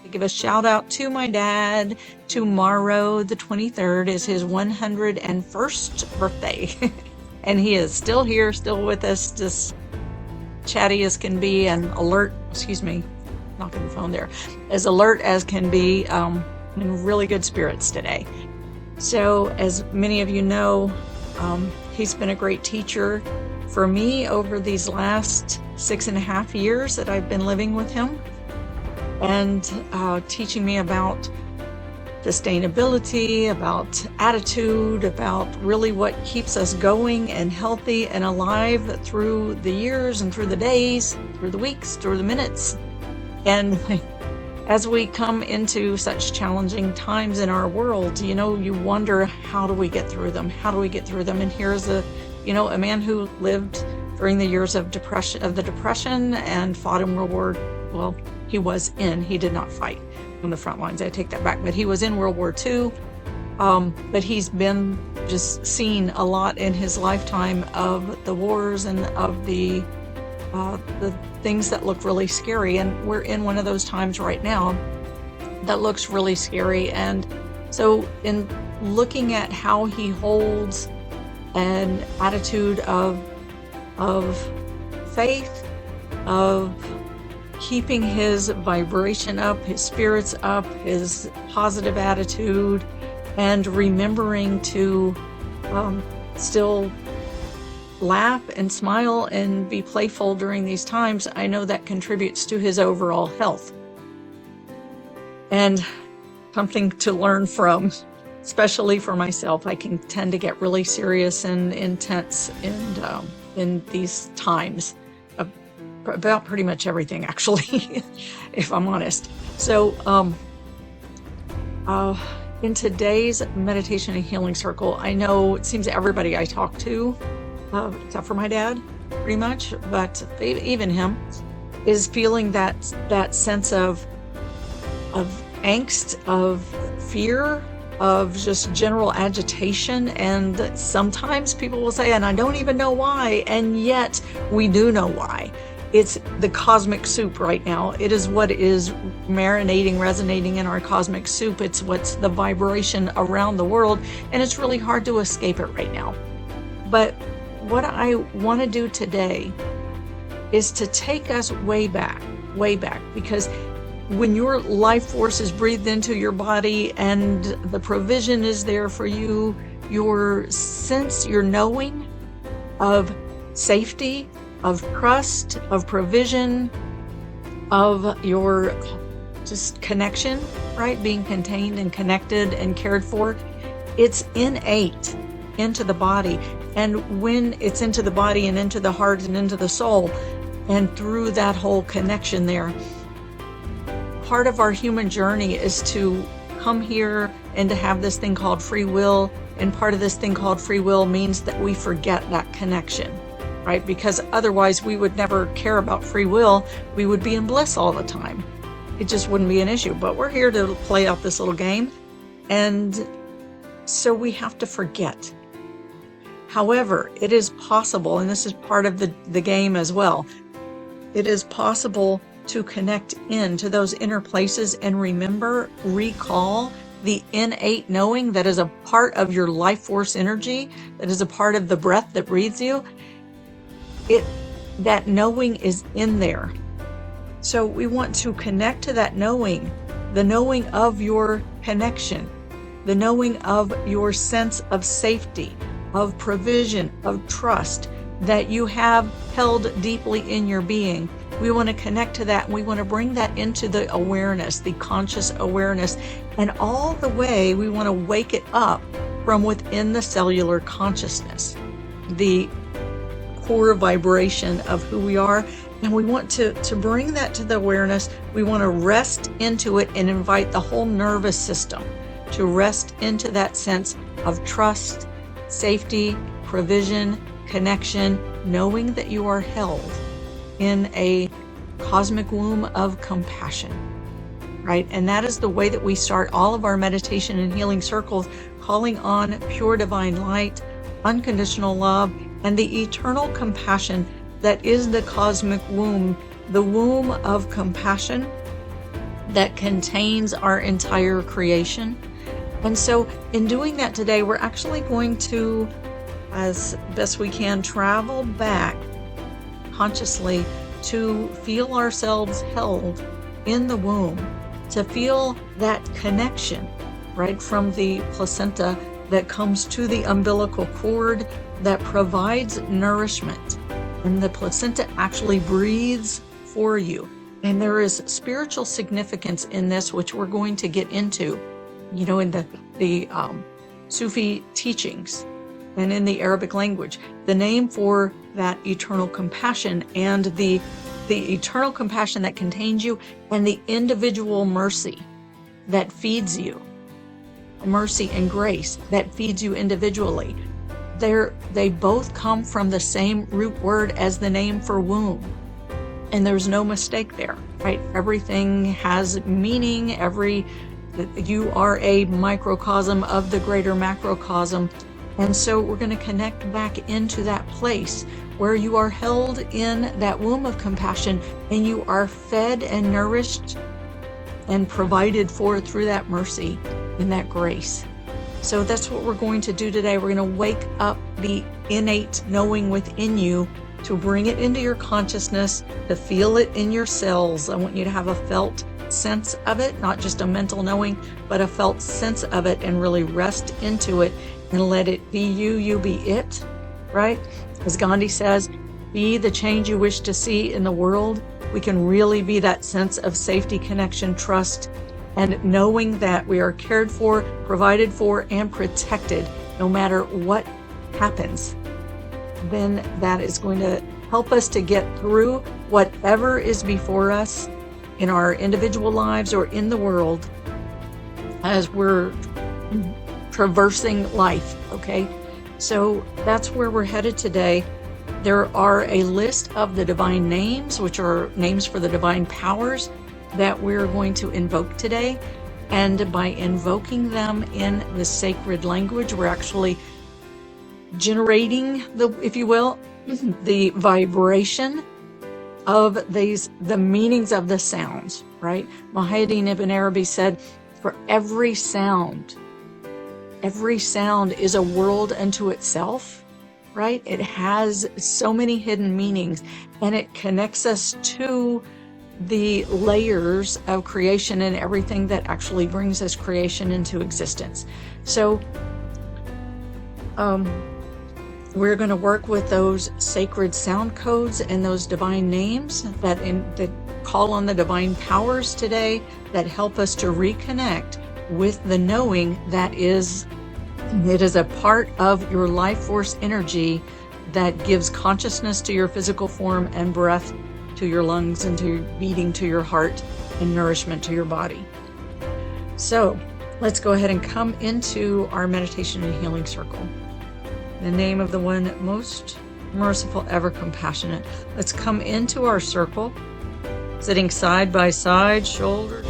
to give a shout out to my dad. Tomorrow, the 23rd, is his 101st birthday. And he is still here, still with us, just chatty as can be and alert, knocking the phone there, as alert as can be, in really good spirits today. So as many of you know, he's been a great teacher for me over these last 6.5 years that I've been living with him, and teaching me about sustainability, about attitude, about really what keeps us going and healthy and alive through the years and through the days, through the weeks, through the minutes. And as we come into such challenging times in our world, you wonder, how do we get through them? How do we get through them? And here's a man who lived during the years of the Depression and fought in he did not fight on the front lines. I take that back, but he was in World War II. But he's been just seen a lot in his lifetime of the wars and of the things that look really scary. And we're in one of those times right now that looks really scary. And so in looking at how he holds an attitude of faith, of keeping his vibration up, his spirits up, his positive attitude, and remembering to still laugh and smile and be playful during these times, I know that contributes to his overall health. And something to learn from, especially for myself. I can tend to get really serious and intense in these times about pretty much everything, actually, if I'm honest. So in today's meditation and healing circle, I know it seems everybody I talk to, except for my dad, pretty much, but even him, is feeling that sense of angst, of fear, of just general agitation. And sometimes people will say, and I don't even know why, and yet we do know why. It's the cosmic soup right now. It is what is marinating, resonating in our cosmic soup. It's what's the vibration around the world, and it's really hard to escape it right now. But what I want to do today is to take us way back, because when your life force is breathed into your body and the provision is there for you, your sense, your knowing of safety, of trust, of provision, of your just connection, right? Being contained and connected and cared for, it's innate into the body. And when it's into the body and into the heart and into the soul, and through that whole connection there, part of our human journey is to come here and to have this thing called free will. And part of this thing called free will means that we forget that connection, right? Because otherwise we would never care about free will. We would be in bliss all the time. It just wouldn't be an issue. But we're here to play out this little game. And so we have to forget. However, it is possible, and this is part of the game as well, it is possible to connect into those inner places and recall the innate knowing that is a part of your life force energy, that is a part of the breath that breathes you. That knowing is in there. So we want to connect to that knowing, the knowing of your connection, the knowing of your sense of safety, of provision, of trust that you have held deeply in your being. We want to connect to that. We want to bring that into the awareness, the conscious awareness, and all the way we want to wake it up from within the cellular consciousness, the core vibration of who we are. And we want to bring that to the awareness. We want to rest into it and invite the whole nervous system to rest into that sense of trust, safety, provision, connection, knowing that you are held in a cosmic womb of compassion, right? And that is the way that we start all of our meditation and healing circles, calling on pure divine light, unconditional love, and the eternal compassion that is the cosmic womb, the womb of compassion, that contains our entire creation. And so in doing that today, we're actually going to, as best we can, travel back consciously to feel ourselves held in the womb, to feel that connection right from the placenta that comes to the umbilical cord that provides nourishment. And the placenta actually breathes for you. And there is spiritual significance in this, which we're going to get into, you know, in the Sufi teachings and in the Arabic language. The name for that eternal compassion and the eternal compassion that contains you, and the individual mercy that feeds you, mercy and grace that feeds you individually. They both come from the same root word as the name for womb. And there's no mistake there, right? Everything has meaning. You are a microcosm of the greater macrocosm. And so we're going to connect back into that place where you are held in that womb of compassion, and you are fed and nourished and provided for through that mercy and that grace. So that's what we're going to do today. We're going to wake up the innate knowing within you, to bring it into your consciousness, to feel it in your cells. I want you to have a felt sense of it, not just a mental knowing, but a felt sense of it, and really rest into it and let it be you, you be it, right? As Gandhi says, be the change you wish to see in the world. We can really be that sense of safety, connection, trust, and knowing that we are cared for, provided for, and protected no matter what happens. Then that is going to help us to get through whatever is before us in our individual lives or in the world as we're traversing life, okay? So that's where we're headed today. There are a list of the divine names, which are names for the divine powers that we're going to invoke today. And by invoking them in the sacred language, we're actually generating if you will, the vibration of the meanings of the sounds, right? Muhyiddin Ibn Arabi said, for every sound is a world unto itself, right? It has so many hidden meanings, and it connects us to the layers of creation and everything that actually brings this creation into existence. So, we're going to work with those sacred sound codes and those divine names that call on the divine powers today, that help us to reconnect with the knowing that it is a part of your life force energy that gives consciousness to your physical form and breath to your lungs and to beating to your heart and nourishment to your body. So let's go ahead and come into our meditation and healing circle. In the name of the one most merciful, ever compassionate. Let's come into our circle, sitting side by side, shoulder